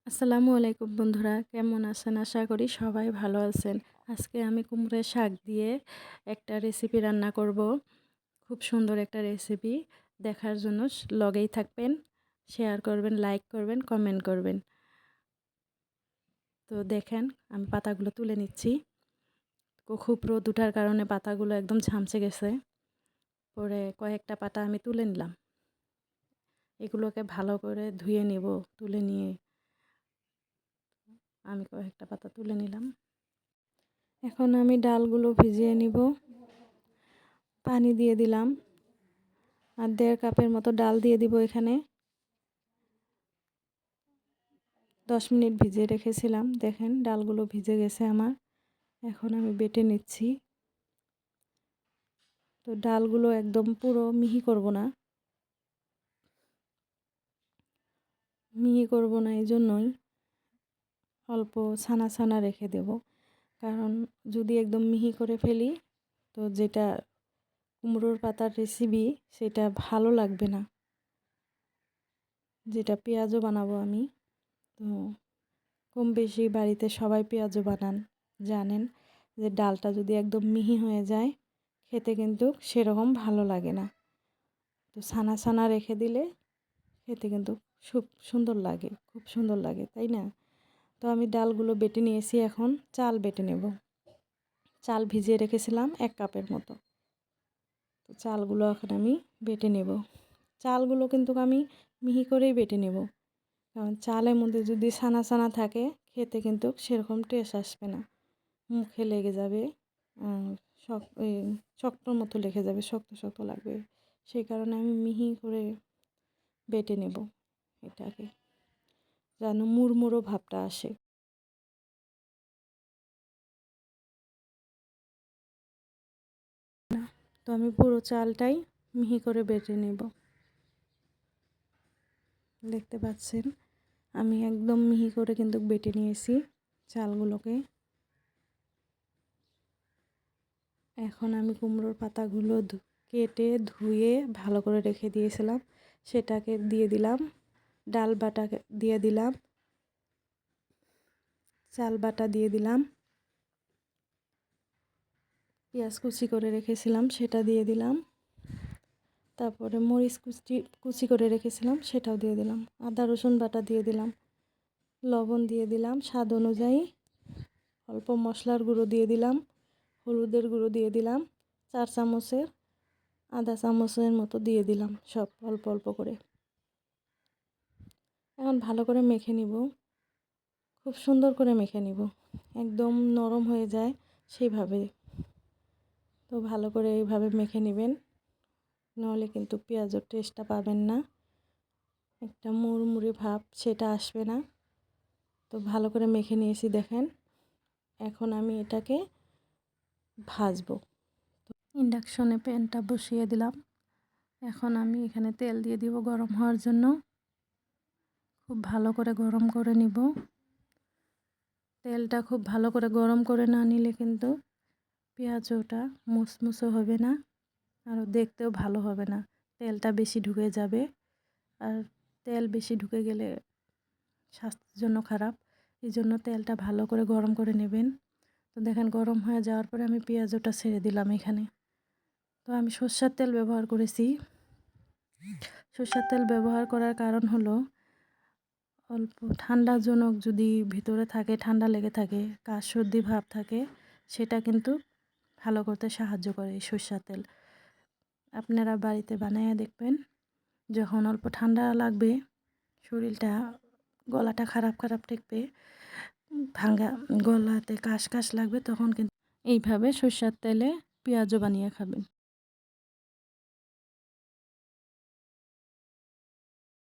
আসসালামু আলাইকুম বন্ধুরা, কেমন আছেন? আশা করি সবাই ভালো আছেন। আজকে আমি কুমড়োর শাক দিয়ে একটা রেসিপি রান্না করব। খুব সুন্দর একটা রেসিপি। দেখার জন্য লগেই থাকবেন, শেয়ার করবেন, লাইক করবেন, কমেন্ট করবেন। তো দেখেন, আমি পাতাগুলো তুলে নিচ্ছি। খুব রোদ ওঠার কারণে পাতাগুলো একদম ঝামসে গেছে। পরে কয়েকটা পাতা আমি তুলে নিলাম। এগুলোকে ভালো করে ধুয়ে নেব। তুলে নিয়ে আমি কয়েকটা পাতা তুলে নিলাম। এখন আমি ডালগুলো ভিজিয়ে নিব। পানি দিয়ে দিলাম আর 1.5 কাপের মতো ডাল দিয়ে দিব। এখানে 10 মিনিট ভিজিয়ে রেখেছিলাম। দেখেন ডালগুলো ভিজে গেছে আমার। এখন আমি বেটে নিচ্ছি। তো ডালগুলো একদম পুরো মিহি করব না, এই জন্যই অল্প ছানা ছানা রেখে দেব। কারণ যদি একদম মিহি করে ফেলি তো যেটা কুমড়োর পাতার রেসিপি সেটা ভালো লাগবে না। যেটা পেঁয়াজও বানাবো আমি। তো কম বেশি বাড়িতে সবাই পেঁয়াজও বানান, জানেন যে ডালটা যদি একদম মিহি হয়ে যায় খেতে কিন্তু সেরকম ভালো লাগে না। তো ছানা ছানা রেখে দিলে খেতে কিন্তু খুব সুন্দর লাগে, খুব সুন্দর লাগে, তাই না? তো আমি ডালগুলো বেটে নিয়েছি। এখন চাল বেটে নেব। চাল ভিজিয়ে রেখেছিলাম 1 কাপের মতো। তো চালগুলো এখন আমি বেটে নেব। চালগুলো কিন্তু আমি মিহি করেই বেটে নেব, কারণ চালের মধ্যে যদি ছানা ছানা থাকে খেতে কিন্তু সেরকম টেস্ট আসবে না, মুখে লেগে যাবে, শক্তর মতো লেগে যাবে, শক্ত শক্ত লাগবে। সেই কারণে আমি মিহি করে বেটে নেব এটাকে, যেন মুড়মুড়ো ভাবটা আসে। তো আমি পুরো চালটাই মিহি করে বেটে নেব। দেখতে পাচ্ছেন আমি একদম মিহি করে কিন্তু বেটে নিয়েছি চালগুলোকে। এখন আমি কুমড়োর পাতাগুলো কেটে ধুয়ে ভালো করে রেখে দিয়েছিলাম, সেটাকে দিয়ে দিলাম। ডাল বাটা দিয়ে দিলাম, চাল বাটা দিয়ে দিলাম, পেঁয়াজ কুচি করে রেখেছিলাম সেটা দিয়ে দিলাম, তারপরে মরিচ কুচি করে রেখেছিলাম সেটাও দিয়ে দিলাম, আদা রসুন বাটা দিয়ে দিলাম, লবণ দিয়ে দিলাম স্বাদ অনুযায়ী, অল্প মশলার গুঁড়ো দিয়ে দিলাম, হলুদের গুঁড়ো দিয়ে দিলাম 4 চামচের, আধা চামচের মতো দিয়ে দিলাম, সব অল্প অল্প করে। এখন ভালো করে মেখে নিব, খুব সুন্দর করে মেখে নিব, একদম নরম হয়ে যায় সেইভাবে। তো ভালো করে এইভাবে মেখে নেবেন, নাহলে কিন্তু পেঁয়াজের টেস্টটা পাবেন না, একটা মুড়মুড়ে ভাব সেটা আসবে না। তো ভালো করে মেখে নিয়েছি দেখেন। এখন আমি এটাকে ভাজবো। ইন্ডাকশনে প্যানটা বসিয়ে দিলাম। এখন আমি এখানে তেল দিয়ে দিব গরম হওয়ার জন্য। খুব ভালো করে গরম করে নিব। তেলটা খুব ভালো করে গরম করে না নিলে কিন্তু পেঁয়াজটা মুসমুসে হবে না, আর দেখতেও ভালো হবে না। তেলটা বেশি ঢুকে যাবে, আর তেল বেশি ঢুকে গেলে স্বাস্থ্যের জন্য খারাপ। এই জন্য তেলটা ভালো করে গরম করে নেবেন। তো দেখেন গরম হয়ে যাওয়ার পরে আমি পেঁয়াজটা ছেড়ে দিলাম এখানে। তো আমি সরষের তেল ব্যবহার করেছি। সরষের তেল ব্যবহার করার কারণ হলো অল্প ঠান্ডাজনক যদি ভিতরে থাকে, ঠান্ডা লেগে থাকে, কাশ সর্দি ভাব থাকে, সেটা কিন্তু ভালো করতে সাহায্য করে এই সরষের তেল। আপনারা বাড়িতে বানাইয়া দেখবেন। যখন অল্প ঠান্ডা লাগবে, শরীরটা গলাটা খারাপ খারাপ ঠেকবে, ভাঙা গলাতে কাশ কাশ লাগবে, তখন কিন্তু এইভাবে সরষের তেলে পেঁয়াজও বানিয়ে খাবেন।